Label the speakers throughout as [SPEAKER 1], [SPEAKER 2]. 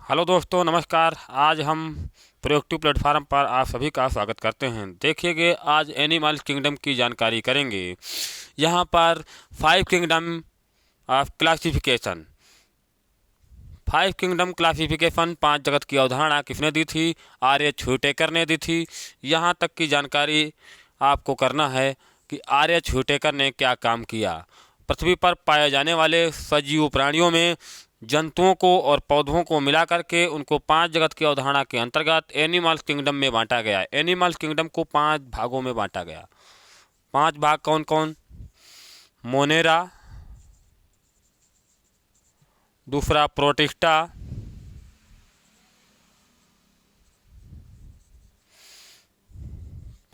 [SPEAKER 1] Hello दोस्तों, नमस्कार। आज हम प्रोएक्टिव प्लेटफार्म पर आप सभी का स्वागत करते हैं। देखिए, आज एनिमल किंगडम की जानकारी करेंगे। यहाँ पर 5 kingdom of classification. 5 kingdom classification 5 जगत की अवधारणा किसने दी थी? आर्य छुटेकर ने दी थी। यहाँ तक की जानकारी आपको करना है कि आर्य छुटेकर ने क्या काम किया। पृथ्वी पर पाए जाने वाले सजीव प्राणियों में जंतुओं को और पौधों को मिला करके उनको 5 जगत की अवधारणा के अंतर्गत एनिमल किंगडम में बांटा गया। एनिमल किंगडम को 5 भागों में बांटा गया। 5 भाग कौन कौन? मोनेरा, दूसरा protista,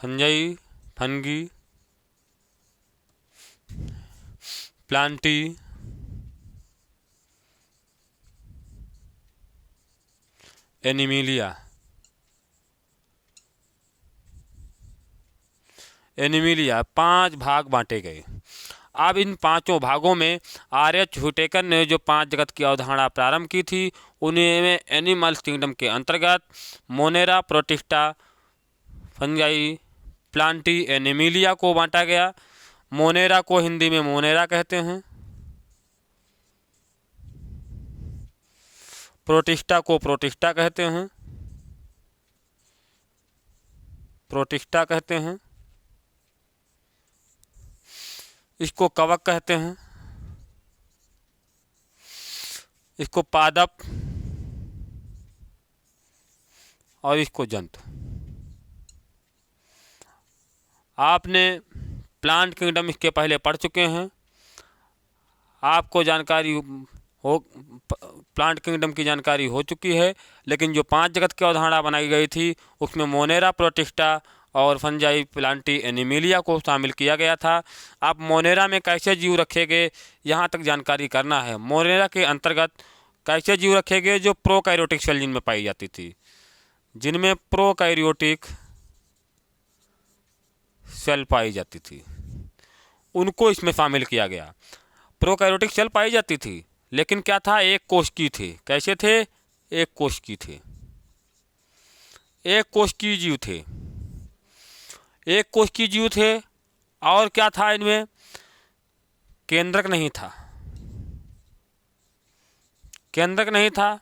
[SPEAKER 1] fungi fungi, Plantae, Animalia. Animalia 5 भाग बांटे गए। अब इन 5 भागों में आर्य छुटेकर ने जो 5 जगत की अवधारणा प्रारंभ की थी उन्हें में एनिमल किंगडम के अंतर्गत Monera, protista, fungi, Plantae, Animalia को बांटा गया। मोनेरा को हिंदी में मोनेरा कहते हैं, प्रोटिस्टा को प्रोटिस्टा कहते हैं, प्रोटिस्टा कहते हैं, इसको कवक कहते हैं, इसको पादप और इसको जंतु। आपने प्लांट किंगडम इसके पहले पढ़ चुके हैं, आपको जानकारी हो, प्लांट किंगडम की जानकारी हो चुकी है। लेकिन जो 5 जगत की अवधारणा बनाई गई थी उसमें मोनेरा, प्रोटिस्टा और फंजाई, प्लांटी, एनिमिलिया को शामिल किया गया था। अब मोनेरा में कैसे जीव रखे गए, यहाँ तक जानकारी करना है। मोनेरा के अंतर्गत कैसे जीव रखे गए? जो प्रोकैरियोटिक सेल जिनमें पाई जाती थी, जिनमें प्रोकैरियोटिक सेल पाई जाती थी, उनको इसमें शामिल किया गया। प्रोकैरियोटिक सेल पाई जाती थी लेकिन क्या था? एक कोश की थे। कैसे थे? एक कोश की थे, एक कोश की जीव थे, एक कोश की जीव थे। और क्या था इनमें? केंद्रक नहीं था, केंद्रक नहीं था,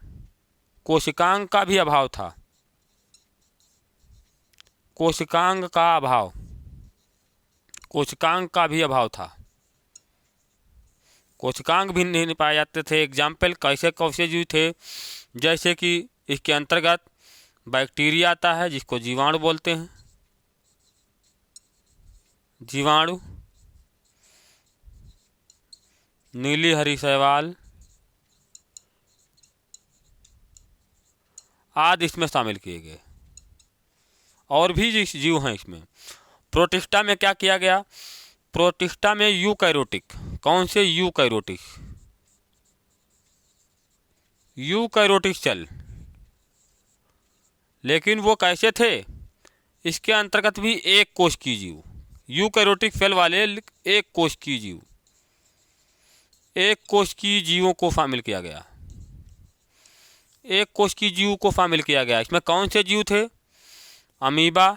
[SPEAKER 1] कोशिकांग का भी अभाव था, कोशिकांग का अभाव, कोशिकांग का भी अभाव था, कोशिकांग भी नहीं पाए जाते थे। एग्जाम्पल कैसे कैसे जीव थे? जैसे कि इसके अंतर्गत बैक्टीरिया आता है जिसको जीवाणु बोलते हैं, जीवाणु, नीली हरी शैवाल आदि इसमें शामिल किए गए। और भी जीव हैं इसमें। प्रोटिस्टा में क्या किया गया? प्रोटिस्टा में यूकैरियोटिक। कौन से? Eukaryotic, eukaryotic cell. लेकिन वो कैसे थे? इसके अंतर्गत भी एक कोश की जीव, यूकैरियोटिक सेल वाले एक कोश की जीव, एक कोश की जीवों को शामिल किया गया। एक कोश की जीव को शामिल किया गया। इसमें कौन से जीव थे? अमीबा,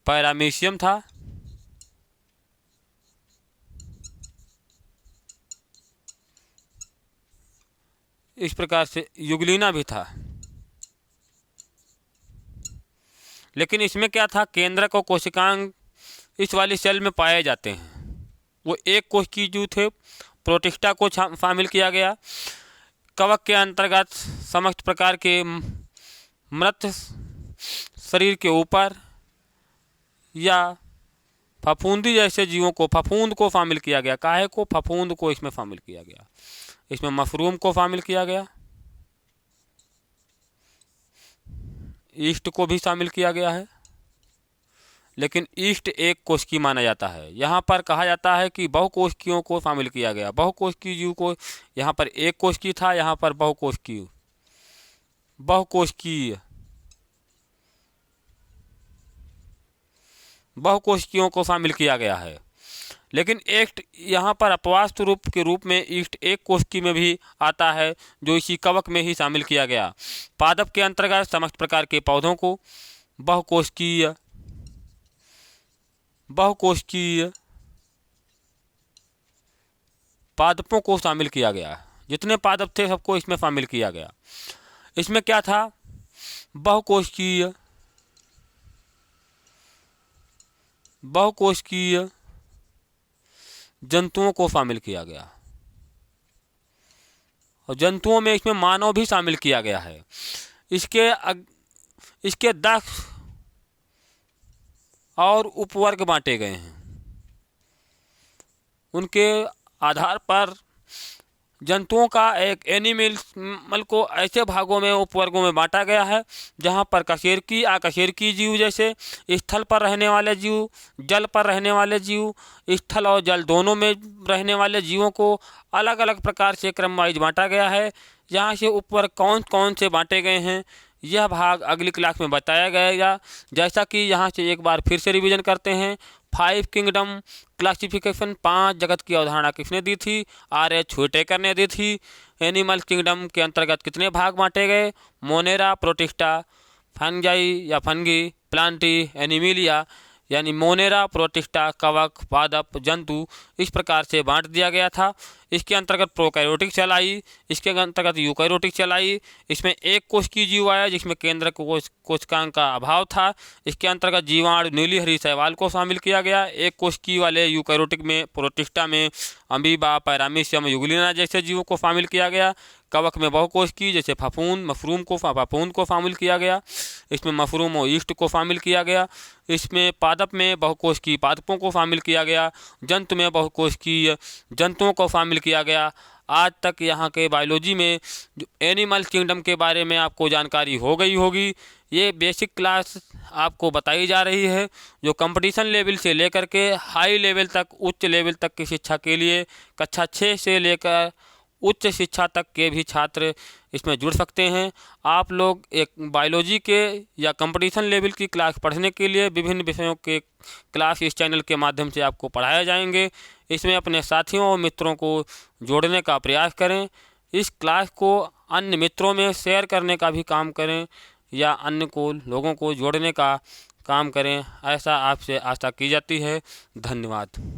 [SPEAKER 1] पैरामीशियम था, इस प्रकार से युगलीना भी था। लेकिन इसमें क्या था? केंद्रक और कोशिकांग इस वाली सेल में पाए जाते हैं। वो एक कोश की जीव थे। प्रोटिस्टा को शामिल किया गया। कवक के अंतर्गत समस्त प्रकार के मृत शरीर के ऊपर या फफूंदी जैसे जीवों को, फफूंद को शामिल किया गया। काहे को? फफूंद को इसमें शामिल किया गया। इसमें मशरूम को शामिल किया गया, ईस्ट को भी शामिल किया गया है। लेकिन ईस्ट एक कोशिकी माना जाता है। यहाँ पर कहा जाता है कि बहुकोशिकियों को शामिल किया गया। बहुकोशिकीय जीव को, यहाँ पर एक कोशिकी था, यहाँ पर बहुकोशिकीय, बहुकोशिकीय, बहुकोशिकियों को शामिल किया गया है। लेकिन ईस्ट यहाँ पर अपवास्त रूप के रूप में ईस्ट एक कोष्ठी में भी आता है, जो इसी कवक में ही शामिल किया गया। पादप के अंतर्गत समस्त प्रकार के पौधों को बहुकोष्ठीय पादपों को शामिल किया गया। जितने पादप थे सबको इसमें शामिल किया गया। इसमें क्या था, बहुकोष्ठीय जंतुओं को शामिल किया गया, और जंतुओं में इसमें मानव भी शामिल किया गया है। इसके 10 और उपवर्ग बांटे गए हैं। उनके आधार पर जंतुओं का एक एनिमल को ऐसे भागों में उपवर्गों में बांटा गया है जहां पर कशेरुकी, अकशेरुकी जीव जैसे स्थल पर रहने वाले जीव, जल पर रहने वाले जीव, स्थल और जल दोनों में रहने वाले जीवों को अलग अलग प्रकार से क्रम वाइज बांटा गया है। यहाँ से उपवर्ग कौन कौन से बांटे गए हैं यह भाग अगली क्लास में बताया गया। जैसा कि यहाँ से एक बार फिर से रिवीजन करते हैं। 5 किंगडम क्लासिफिकेशन, 5 जगत की अवधारणा किसने दी थी? R.H. व्हिटेकर ने दी थी। एनिमल किंगडम के अंतर्गत कितने भाग बांटे गए? मोनेरा, प्रोटिस्टा, फंजाई या फंगी, प्लांटी, एनिमिलिया, यानी मोनेरा, प्रोटिस्टा, कवक, पादप, जंतु, इस प्रकार से बांट दिया गया था। इसके अंतर्गत प्रोकैरियोटिक सेल आई, इसके अंतर्गत यूकैरियोटिक सेल आई। इसमें एक कोशिकीय जीव आया जिसमें केंद्र कोशिकांग का अभाव था। इसके अंतर्गत जीवाणु नीली हरी शैवाल को शामिल किया गया। एक कोशिकीय वाले यूकैरियोटिक में, प्रोटिस्टा में अमीबा, पैरामीशियम, यूग्लिना जैसे जीवों को शामिल किया गया। कवक में बहुकोशिकीय जैसे फफूंद को शामिल किया गया। इसमें मशरूम और ईस्ट को शामिल किया गया। इसमें पादप में बहुकोशिकीय पादपों को शामिल किया गया। जंतु में बहुकोशिकीय जंतुओं को शामिल किया गया। आज तक यहाँ के बायोलॉजी में जो एनिमल किंगडम के बारे में आपको जानकारी हो गई होगी। ये बेसिक क्लास आपको बताई जा रही है, जो कंपटीशन लेवल से लेकर के हाई लेवल तक, उच्च लेवल तक की शिक्षा के लिए कक्षा 6 से लेकर उच्च शिक्षा तक के भी छात्र इसमें जुड़ सकते हैं। आप लोग एक बायोलॉजी के या कंपटीशन लेवल की क्लास पढ़ने के लिए विभिन्न विषयों के क्लास इस चैनल के माध्यम से आपको पढ़ाए जाएंगे। इसमें अपने साथियों और मित्रों को जोड़ने का प्रयास करें। इस क्लास को अन्य मित्रों में शेयर करने का भी काम करें या अन्य लोगों को जोड़ने का काम करें, ऐसा आपसे आशा की जाती है। धन्यवाद।